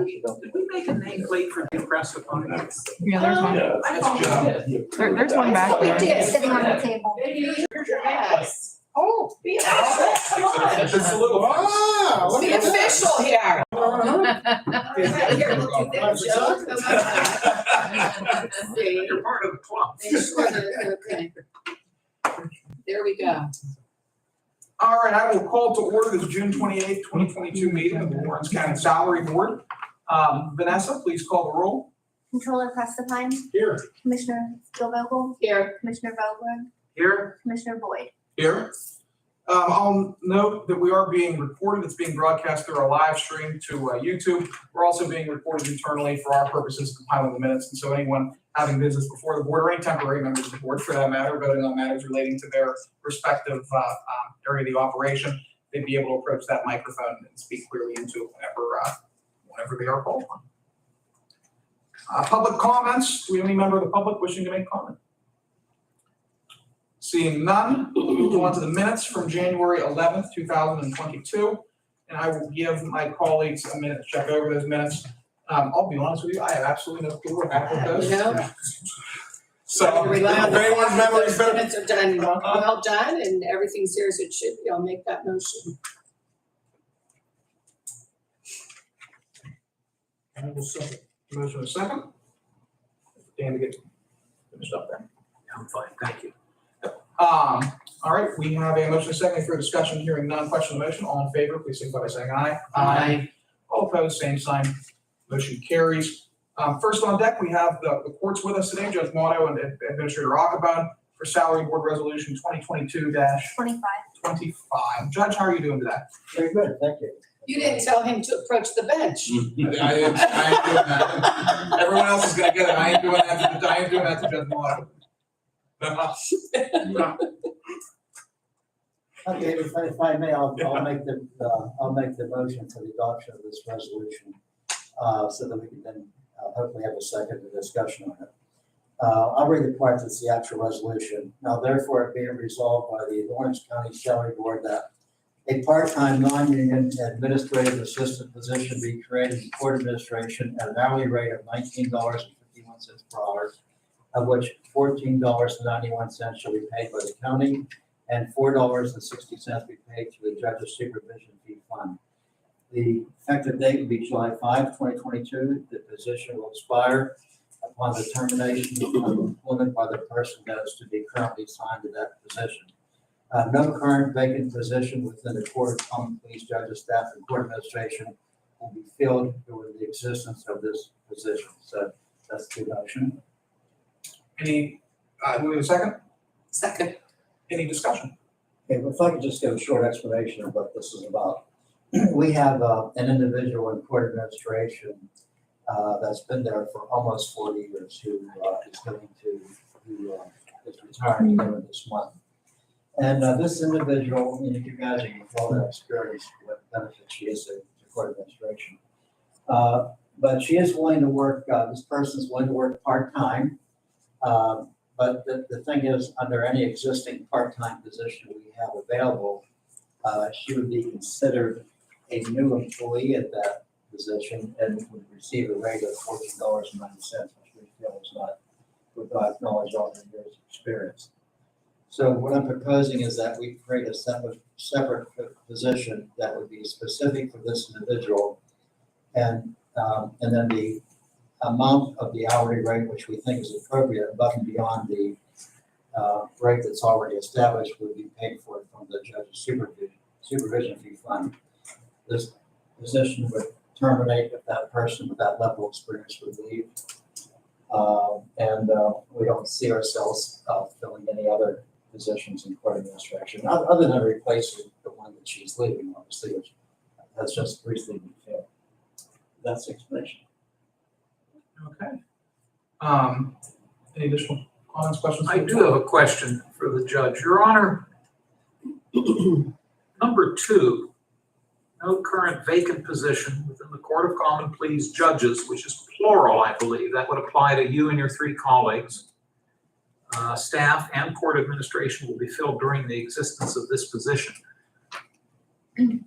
Did we make a nameplate for the press upon it? Yeah, there's one. Yeah, I that's thought we John. did. There's one back We there. did, sitting on the table. Yes. Oh, Be official. It's a little. Wow. Be official here. You're See, part of the club. make sure that, okay. There we go. All right, I will call to order this June 28th, 2022 meeting of the Lawrence County Salary Board. Vanessa, please call the roll. Controller Prestipine, Here. Commissioner Spielvogel, Here. Commissioner Vogler, Here. Commissioner Boyd. Here. I'll note that we are being recorded. It's being broadcast through our live stream to YouTube. We're also being recorded internally for our purposes, compiling the minutes. And so anyone having business before the board, or any temporary members of the board for that matter, voting on matters relating to their respective area of the operation, they'd be able to approach that microphone and speak clearly into it whenever they are called on. Public comments. Do we have any member of the public wishing to make comment? Seeing none, we'll move on to the minutes from January 11th, 2022. And I will give my colleagues a minute to check over those minutes. I'll be honest with you, I have absolutely no clue what happened with those. No. So, Rely on if the anyone's fact that memory is those better. minutes are done, well done, and everything's here as it should be. I'll make that motion. I will second. Motion is second. Dan to get finished up there. I'm fine, thank you. All right, we have a motion second for discussion, hearing none, question on the motion. All in favor, please signify by saying aye. Aye. All opposed, same sign. Motion carries. First on deck, we have the courts with us today, Judge Motto and Administrator Ackerman for Salary Board Resolution 2022-25. 25. Judge, how are you doing today? Very good, thank you. You didn't tell him to approach the bench. I ain't doing that. Everyone else is gonna get it. I ain't doing that to Judge Motto. Okay, if I may, I'll make the motion for the adoption of this resolution, so that we can then hopefully have a second discussion on it. I'll read the part that's the actual resolution. Now therefore it being resolved by the Lawrence County Salary Board that a part-time, non-union administrative assistant position be created in court administration at an hourly rate of $19.51 per hour, of which $14.91 shall be paid by the county and $4.60 be paid to the judge's supervision fee fund. The effective date will be July 5, 2022. The position will expire upon the termination of employment by the person that is to be currently assigned to that position. No current vacant position within the Court of Common Pleas judges, staff, and court administration will be filled during the existence of this position. So that's the motion. Any, do we have a second? Second. Any discussion? Okay, well, if I could just give a short explanation of what this is about. We have an individual in court administration that's been there for almost 40 years who is going to, who is retiring later this month. And this individual, you guys have all that experience, what benefits she is to court administration. But she is willing to work, this person is willing to work part-time. But the thing is, under any existing part-time position we have available, she would be considered a new employee at that position and would receive a rate of $14.90, which we feel is not, would not acknowledge all her years of experience. So what I'm proposing is that we create a separate position that would be specific for this individual, and then the amount of the hourly rate, which we think is appropriate above and beyond the rate that's already established, would be paid for from the judge's supervision fee fund. This position would terminate if that person with that level of experience would leave. We don't see ourselves filling any other positions in court administration, other than replacing the one that she's leaving, obviously, which has just recently been filled. That's the explanation. Okay. Any additional comments, questions? I do have a question for the judge. Your Honor, number 2, no current vacant position within the Court of Common Pleas judges, which is plural, I believe. That would apply to you and your 3 colleagues. Staff and court administration will be filled during the existence of this position.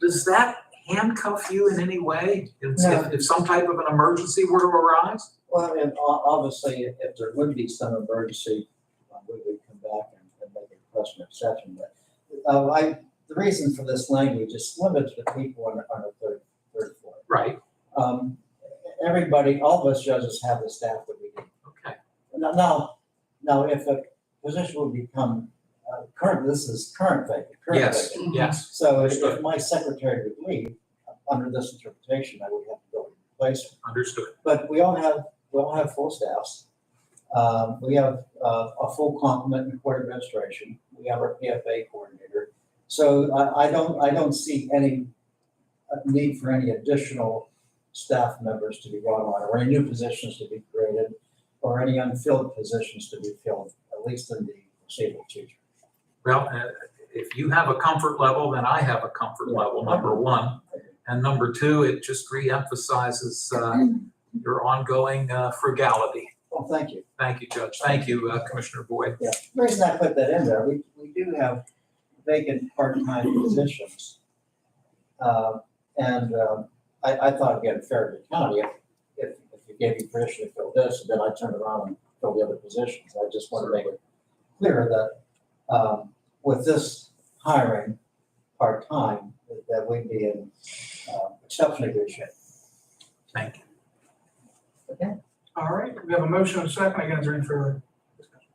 Does that handcuff you in any way No. if some type of an emergency were to arise? Well, and obviously, if there would be some emergency, we would come back and make a request for exception. But the reason for this language is limited to people on the third floor. Right, Everybody, all of us judges have the staff that we need. okay. Now, if a position would become current, this is current vacant. Yes, yes, So Understood. if my secretary would leave, under this interpretation, I would have to go and replace her. understood. But we all have full staffs. We have a full complement in court administration. We have our PFA coordinator. So I don't see any need for any additional staff members to be brought on, or any new positions to be created, or any unfilled positions to be filled, at least in the foreseeable future. Well, if you have a comfort level, then I have a comfort level, number one. And number two, it just reemphasizes your ongoing frugality. Well, thank you. Thank you, Judge. Thank you, Commissioner Boyd. Yeah, the reason I put that in there, we do have vacant part-time positions. I thought, again, fair to the county, if you gave me permission to fill this, then I turn around and fill the other positions. I just want to make it clear that with this hiring part-time, that we'd be in exceptionally good shape. Thank you. Okay. All right, we have a motion and a second. Again, is there any further discussion?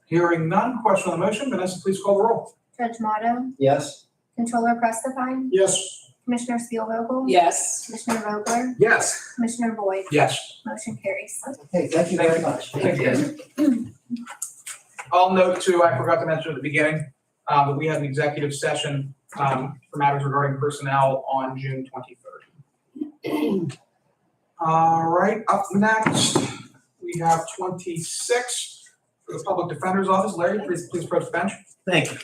Hearing none, question on the motion. Vanessa, please call the roll. Judge Motto, Yes? Controller Prestafine, Yes. Commissioner Spielvogel, Yes. Commissioner Vogler, Yes. Commissioner Boyd, Yes. motion carries. Okay, thank you very much. Thank you. I'll note too, I forgot to mention at the beginning, that we had an executive session for matters regarding personnel on June 23rd. All right, up next, we have 26 for the Public Defender's Office. Larry, please approach the bench. Thank you.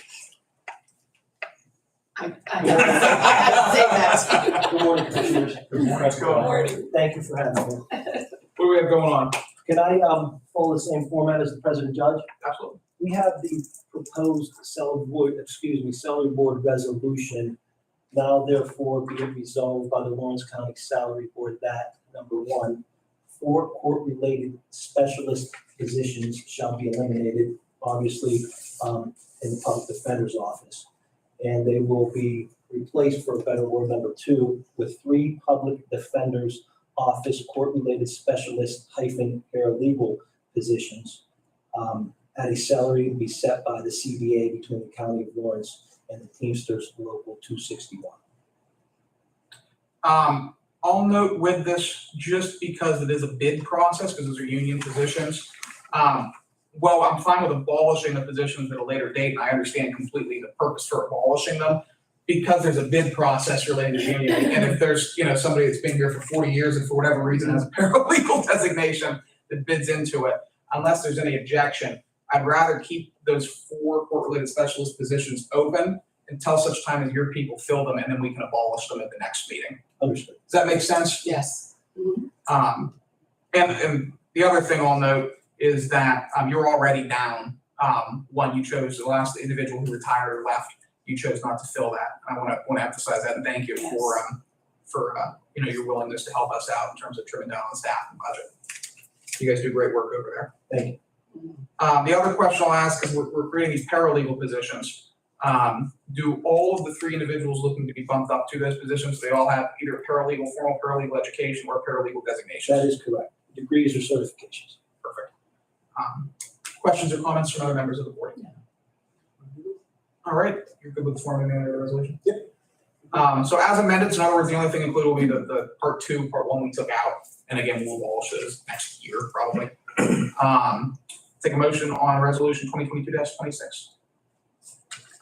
I had to say that. Good morning, Commissioners. Let's go. Good morning. Thank you for having me. What do we have going on? Can I follow the same format as the President Judge? Absolutely. We have the proposed salary board resolution. Now therefore be it resolved by the Lawrence County Salary Board that, number one, 4 court-related specialist positions shall be eliminated, obviously, in the Public Defender's Office. And they will be replaced, for a better word, number 2, with 3 Public Defender's Office court-related specialist -paralegal positions at a salary to be set by the CBA between the County of Lawrence and the Teamsters Local 261. I'll note with this, just because it is a bid process, because those are union positions, well, I'm fine with abolishing the positions at a later date, and I understand completely the purpose for abolishing them, because there's a bid process related to union, and if there's, somebody that's been here for 40 years and for whatever reason has a paralegal designation that bids into it, unless there's any objection, I'd rather keep those 4 court-related specialist positions open until such time as your people fill them, and then we can abolish them at the next meeting. Understood. Does that make sense? Yes. And the other thing I'll note is that you're already down one. You chose, the last individual who retired or left, you chose not to fill that. I want to emphasize that and thank you Yes. for your willingness to help us out in terms of trimming down on the staff and budget. You guys do great work over there. Thank you. The other question I'll ask is we're creating these paralegal positions. Do all of the 3 individuals looking to be bumped up to those positions, they all have either paralegal, formal paralegal education or paralegal designation? That is correct. Degrees or certifications. Perfect. Questions or comments from other members of the board? All right, you're good with the form of the resolution? Yep. So as amended, so in other words, the only thing included will be the part 2, part 1 we took out, and again, we'll abolish those next year probably. Take a motion on resolution 2022-26.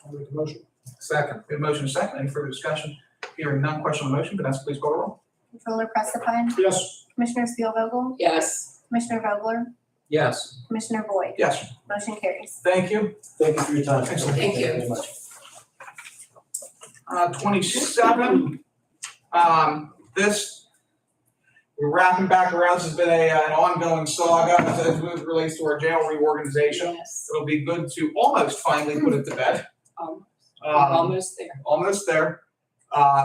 I'll make the motion. Second. We have a motion and a second. Any further discussion? Hearing none, question on the motion. Vanessa, please call the roll. Controller Prestafine, Yes. Commissioner Spielvogel, Yes. Commissioner Vogler, Yes. Commissioner Boyd, Yes. motion carries. Thank you. Thank you for your time. Excellent. Thank you. very much. 27. This, we're wrapping back around. This has been an ongoing saga as it relates to our jail reorganization. Yes. It'll be good to almost finally put it to bed. Almost there. Almost there.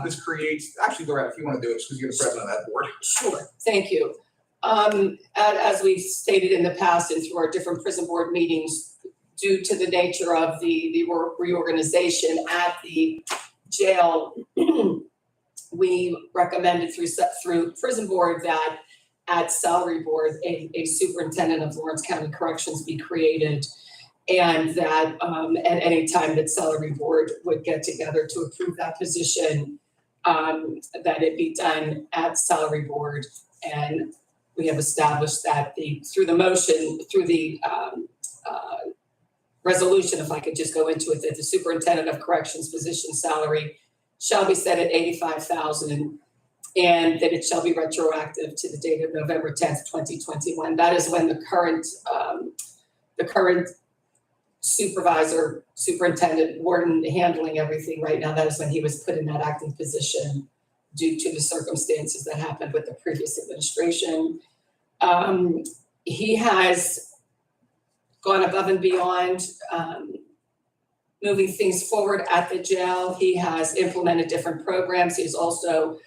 This creates, actually, Loretta, if you want to do it, because you're the president of that board. Sure, thank you. As we've stated in the past and through our different prison board meetings, due to the nature of the reorganization at the jail, we recommended through prison board that at salary board, a superintendent of Lawrence County Corrections be created. And that at any time that salary board would get together to approve that position, that it be done at salary board. And we have established that through the resolution, if I could just go into it, that the superintendent of corrections position salary shall be set at $85,000 and that it shall be retroactive to the date of November 10th, 2021. That is when the current supervisor, superintendent, warden handling everything right now, that is when he was put in that acting position due to the circumstances that happened with the previous administration. He has gone above and beyond moving things forward at the jail. He has implemented different programs. He's also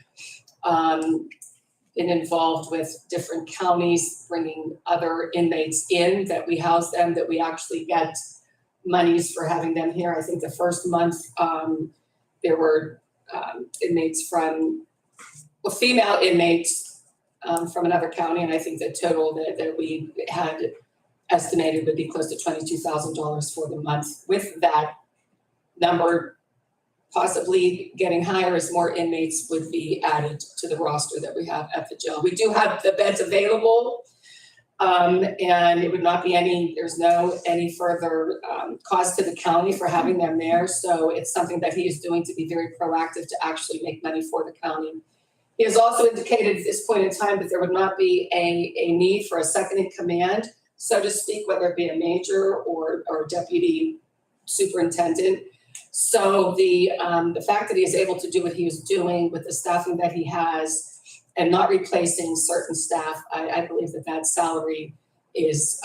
been involved with different counties, bringing other inmates in that we house them, that we actually get monies for having them here. I think the first month there were inmates female inmates from another county, and I think the total that we had estimated would be close to $22,000 for the month. With that number possibly getting higher as more inmates would be added to the roster that we have at the jail. We do have the beds available, and it would not be there's no any further cost to the county for having them there. So it's something that he is doing to be very proactive to actually make money for the county. He has also indicated at this point in time that there would not be a need for a second in command, so to speak, whether it be a major or deputy superintendent. So the fact that he is able to do what he is doing with the staffing that he has and not replacing certain staff, I believe that salary is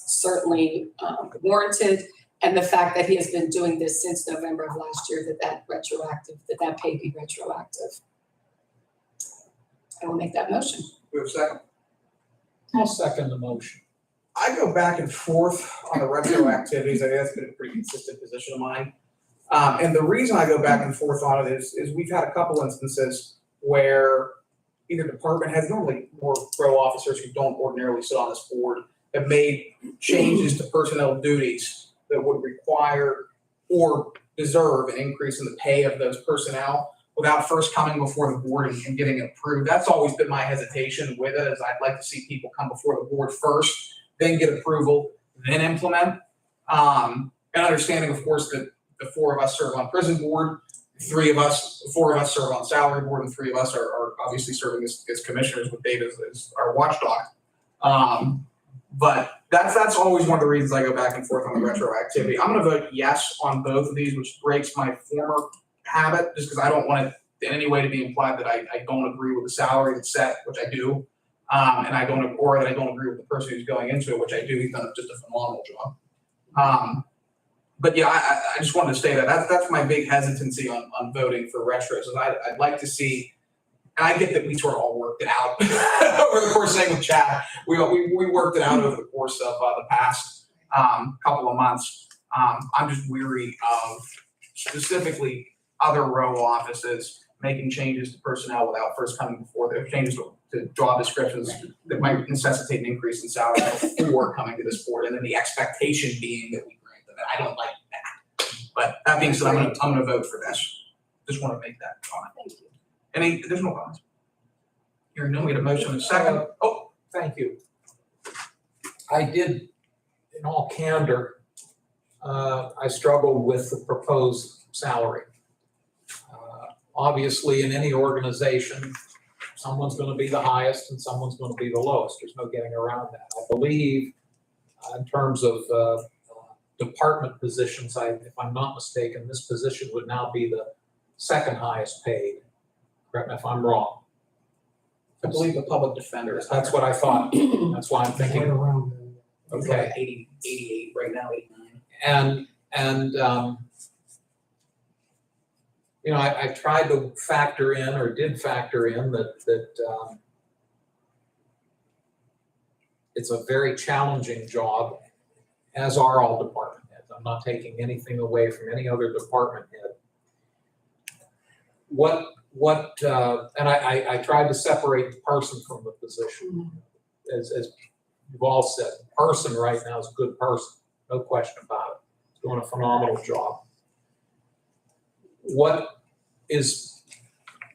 certainly warranted. And the fact that he has been doing this since November of last year, that pay be retroactive. I will make that motion. We have a second. I'll second the motion. I go back and forth on the retroactivities. I think that's been a pretty consistent position of mine. And the reason I go back and forth on it is we've had a couple instances where either department heads, normally more pro officers who don't ordinarily sit on this board, have made changes to personnel duties that would require or deserve an increase in the pay of those personnel without first coming before the board and getting it approved. That's always been my hesitation with it, is I'd like to see people come before the board first, then get approval, then implement. And understanding, of course, that the four of us serve on prison board, four of us serve on salary board, and three of us are obviously serving as commissioners with Dave as our watchdog. But that's always one of the reasons I go back and forth on the retroactivity. I'm gonna vote yes on both of these, which breaks my former habit, just because I don't want it in any way to be implied that I don't agree with the salary that's set, which I do. And that I don't agree with the person who's going into it, which I do. He's done just a phenomenal job. But yeah, I just wanted to say that's my big hesitancy on voting for retros. And I'd like to see, and I get that we sort of all worked it out over the course, same with Chad. We worked it out over the course of the past couple of months. I'm just weary of specifically other row offices making changes to personnel without first coming before the changes to job descriptions that might necessitate an increase in salary before coming to this board, and then the expectation being that we grant them. I don't like that. But that being said, I'm gonna vote for this. Just want to make that comment. Thank you. Any additional comments? Hearing none, we had a motion and a second. Oh, Thank you. I did, in all candor, I struggled with the proposed salary. Obviously, in any organization, someone's going to be the highest and someone's going to be the lowest. There's no getting around that. I believe, in terms of department positions, if I'm not mistaken, this position would now be the second highest paid. Correct me if I'm wrong. I believe the public defender is. That's what I thought. That's why I'm thinking. Okay. 88 right now, 89. And you know, I tried to factor in, or did factor in, that it's a very challenging job, as are all department heads. I'm not taking anything away from any other department head. And I tried to separate the person from the position. As you've all said, the person right now is a good person, no question about it. He's doing a phenomenal job. What is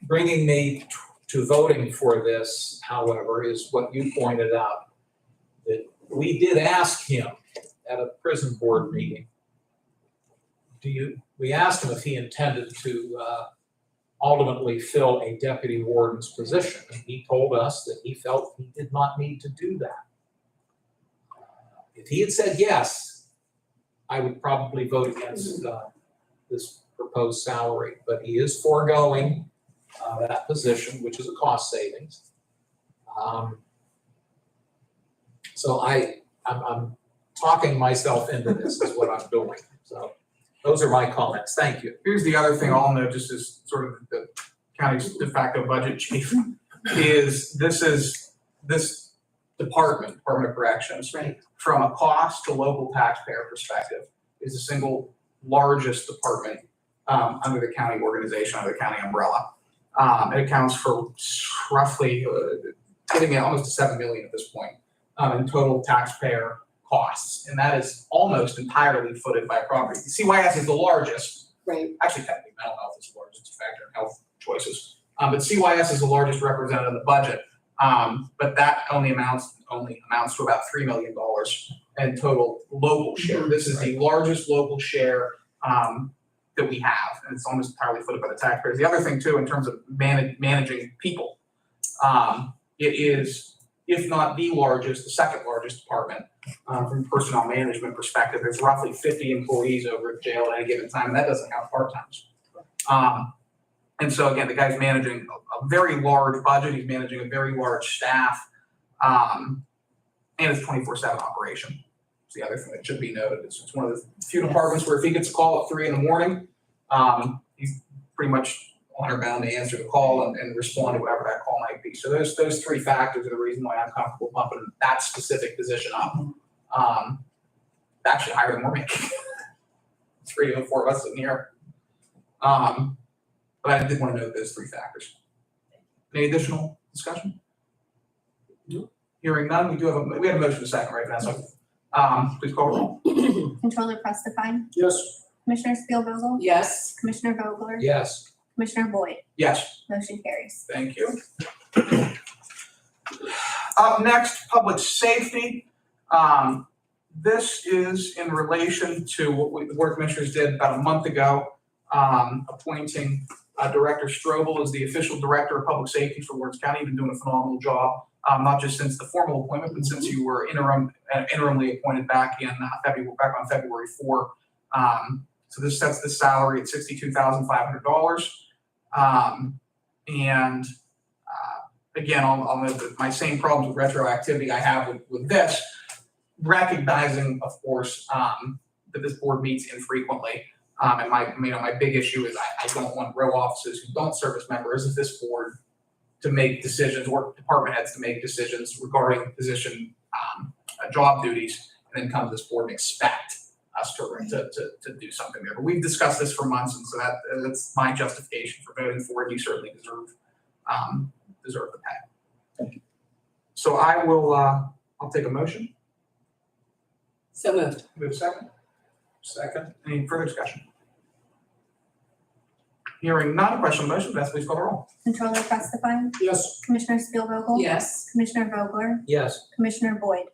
bringing me to voting for this, however, is what you pointed out, that we did ask him at a prison board meeting. We asked him if he intended to ultimately fill a deputy warden's position, and he told us that he felt he did not need to do that. If he had said yes, I would probably vote against this proposed salary, but he is foregoing that position, which is a cost savings. So I'm talking myself into this is what I'm doing. So those are my comments. Thank you. Here's the other thing I'll note, just as sort of the county's de facto budget chief, is this Department of Corrections, Right. from a cost to local taxpayer perspective, is the single largest department under the county organization, under the county umbrella. It accounts for roughly, getting at almost to $7 million at this point in total taxpayer costs, and that is almost entirely footed by property. CYS is the largest, Right. actually technically mental health is the largest, it's a factor in health choices. But CYS is the largest represented in the budget, but that only amounts to about $3 million in total local share. This is the largest local share that we have, and it's almost entirely footed by the taxpayers. The other thing too, in terms of managing people, it is, if not the largest, the second largest department from a personnel management perspective. There's roughly 50 employees over at jail at any given time, and that doesn't count part-timers. And so again, the guy's managing a very large budget. He's managing a very large staff, and it's 24/7 operation. It's the other thing that should be noted. It's one of the few departments where if he gets a call at 3 a.m, he's pretty much honor bound to answer the call and respond to whatever that call might be. So those three factors are the reason why I'm comfortable pumping that specific position up. Actually higher than we're making. 3 of the 4 of us sitting here. But I did want to note those three factors. Any additional discussion? No. Hearing none, we had a motion to second, right, Vanessa? Please call roll. Controller Prestipine, Yes. Commissioner Spielvogel, Yes. Commissioner Vogler, Yes. Commissioner Boyd, Yes. motion carries. Thank you. Up next, public safety. This is in relation to what the board of commissioners did about a month ago, appointing Director Strobel as the official director of public safety for Lawrence County. You've been doing a phenomenal job, not just since the formal appointment, but since you were interimly appointed back on February 4. So this sets the salary at $62,500. And again, I'll note that my same problems with retroactivity I have with this, recognizing, of course, that this board meets infrequently. And my big issue is I don't want row officers who don't serve as members of this board to make decisions, or department heads to make decisions regarding position job duties, and then come to this board and expect us to do something there. But we've discussed this for months, and so that's my justification for voting for it. You certainly deserve the pay. Thank you. So I will I'll take a motion. So moved. We have a second? Second. Any further discussion? Hearing none, question on the motion, Beth, please call the roll. Controller Prestipine, Yes. Commissioner Spielvogel, Yes. Commissioner Vogler, Yes. Commissioner Boyd,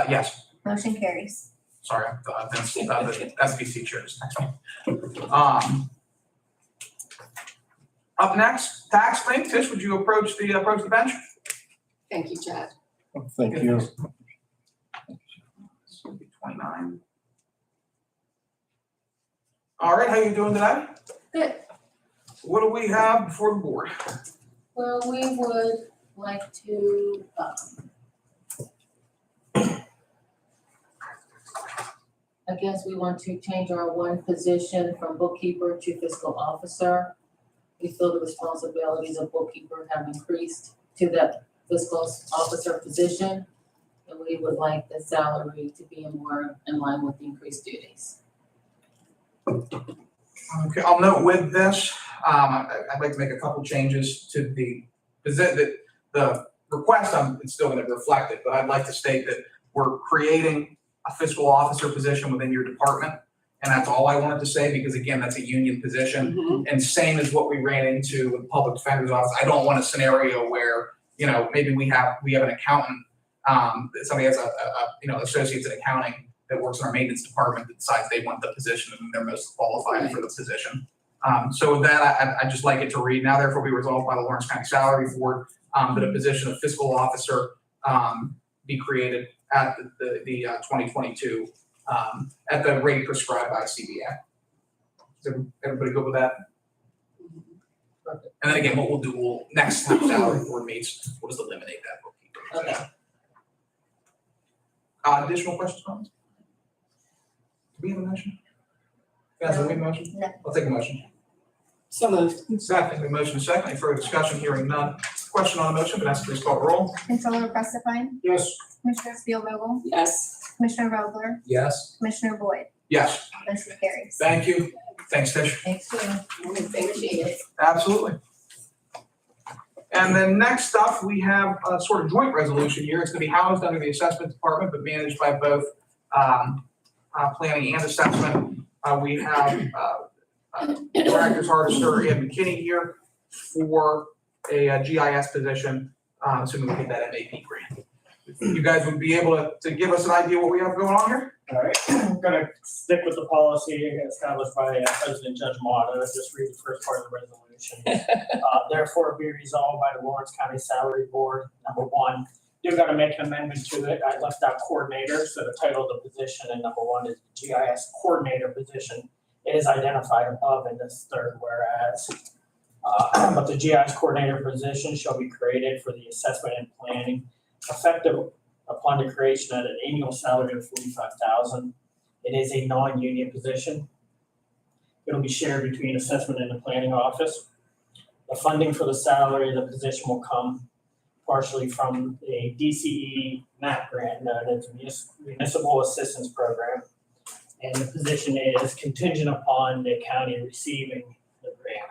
Yes. motion carries. Sorry, the SBC chairs next one. Up next, tax claim. Tish, would you approach the bench? Thank you, Chad. Thank you. 29. All right, how you doing today? Good. What do we have before the board? Well, we would like to, I guess we want to change our one position from bookkeeper to fiscal officer. We feel the responsibilities of bookkeeper have increased to that fiscal officer position. And we would like the salary to be more in line with the increased duties. Okay, I'll note with this, I'd like to make a couple changes to the request. It's still gonna reflect it, but I'd like to state that we're creating a fiscal officer position within your department. And that's all I wanted to say, because again, that's a union position. Mhm. And same as what we ran into with the public defender's office. I don't want a scenario where, maybe we have an accountant, somebody has a associates in accounting that works in our maintenance department that decides they want the position and they're most qualified for the position. So with that, I'd just like it to read, now therefore be resolved by the Lawrence County Salary Board, that a position of fiscal officer, be created at the 2022, at the rate prescribed by CBA. Is everybody good with that? Perfect. And then again, what we'll do, next time salary board meets, we'll just eliminate that bookkeeper position. Additional questions, comments? Do we have a motion? Guys, do we have a motion? No. I'll take a motion. So moved. Second, a motion is second, any further discussion, hearing none. Question on the motion, Vanessa, please call the roll. Controller Prestafine, Yes. Commissioner Spielvogel, Yes. Commissioner Vogler, Yes. Commissioner Boyd, Yes, motion carries. thank you. Thanks, Tish. Thanks, Sue. Appreciate it. Absolutely. And then next up, we have a sort of joint resolution here. It's gonna be housed under the assessment department, but managed by both planning and assessment. We have Directors Hardister and McKinney here for a GIS position, assuming we get that MAP grant. You guys would be able to give us an idea what we have going on here? All right, I'm gonna stick with the policy established by President Judge Mata. Just read the first part of the resolution. Therefore, be resolved by the Lawrence County Salary Board. Number one, you're gonna make an amendment to it. I left out coordinator, so the title of the position and number one is GIS coordinator position. It is identified above in this third whereas. But the GIS coordinator position shall be created for the assessment and planning effective upon the creation at an annual salary of $45,000. It is a non-union position. It'll be shared between assessment and the planning office. The funding for the salary of the position will come partially from a DCE MAP grant known as Municipal Assistance Program. And the position is contingent upon the county receiving the grant.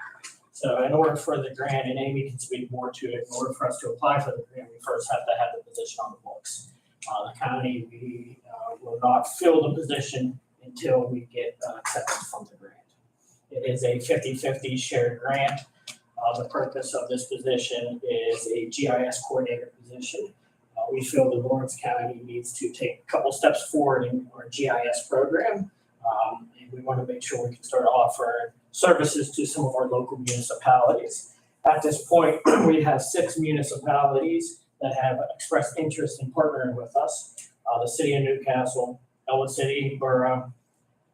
So in order for the grant, and Amy can speak more to it, in order for us to apply for the grant, we first have to have the position on the books. The county, we will not fill the position until we get acceptance from the grant. It is a 50-50 shared grant. The purpose of this position is a GIS coordinator position. We feel that Lawrence County needs to take a couple steps forward in our GIS program. And we want to make sure we can start offering services to some of our local municipalities. At this point, we have 6 municipalities that have expressed interest in partnering with us. The city of Newcastle, Elwood City Borough,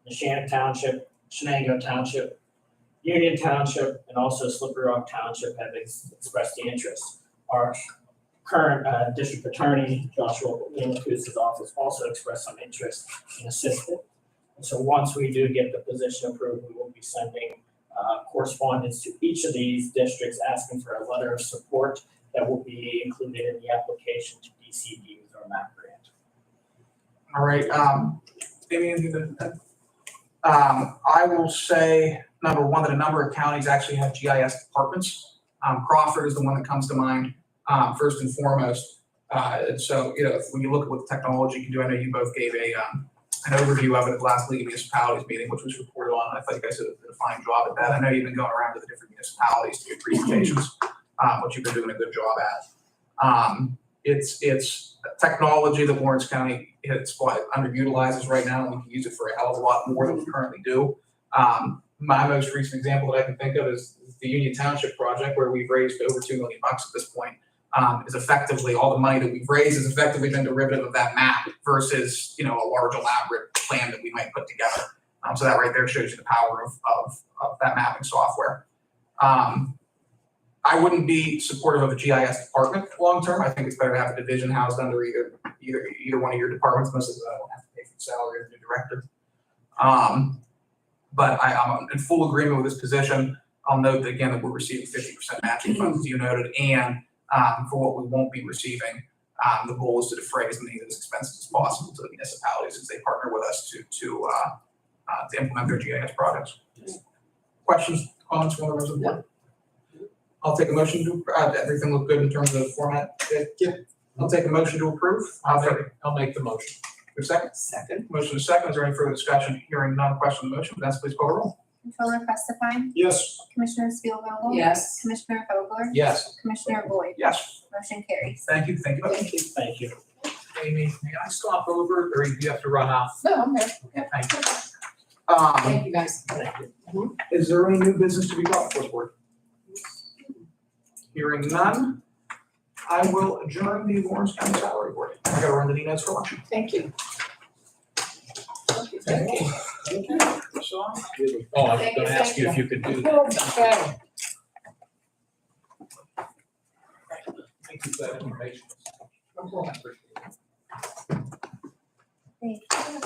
Neshannock Township, Shenango Township, Union Township, and also Slippery Rock Township have expressed the interest. Our current district attorney, Joshua Leonacusa's office, also expressed some interest in assisting. And so once we do get the position approved, we will be sending correspondence to each of these districts asking for a letter of support that will be included in the application to DCD with our MAP grant. All right, maybe anything to I will say, number one, that a number of counties actually have GIS departments. Crawford is the one that comes to mind, first and foremost. And so, when you look at what the technology can do, I know you both gave an overview of it at the last League of Municipalities meeting, which was reported on. I thought you guys did a fine job at that. I know you've been going around to the different municipalities to give presentations, which you've been doing a good job at. It's technology that Lawrence County underutilizes right now, and we can use it for a hell of a lot more than we currently do. My most recent example that I can think of is the Union Township project, where we've raised over $2 million at this point. Is effectively all the money that we've raised has effectively been derivative of that map versus a large elaborate plan that we might put together. So that right there shows you the power of that mapping software. I wouldn't be supportive of a GIS department long term. I think it's better to have a division housed under either one of your departments. Most of them don't have to pay for the salary of the new director. But I'm in full agreement with this position. I'll note that again that we're receiving 50% matching funds, as you noted, and for what we won't be receiving, the goal is to defray as many of those expenses as possible to the municipalities as they partner with us to implement their GIS projects. Questions, comments from the members of the board? I'll take a motion to, everything look good in terms of format? Yeah. I'll take a motion to approve. I'll make the motion. For a second? Second. Motion is second. Is there any further discussion? Hearing none, question on the motion. Vanessa, please call the roll. Controller Prestafine, Yes. Commissioner Spielvogel, Yes. Commissioner Vogler, Yes. Commissioner Boyd, Yes. motion carries. Thank you. Thank you both. Thank you. Thank you. Amy, may I stop over or do you have to run out? No, okay. Thank you. Thank you, guys. Is there any new business to be brought before the board? Hearing none, I will adjourn the Lawrence County Salary Board. I gotta run the notes for lunch. Thank you. Oh, I was Thank gonna you, ask you thank if you could do that. Okay. Thank you for that information. Thank you.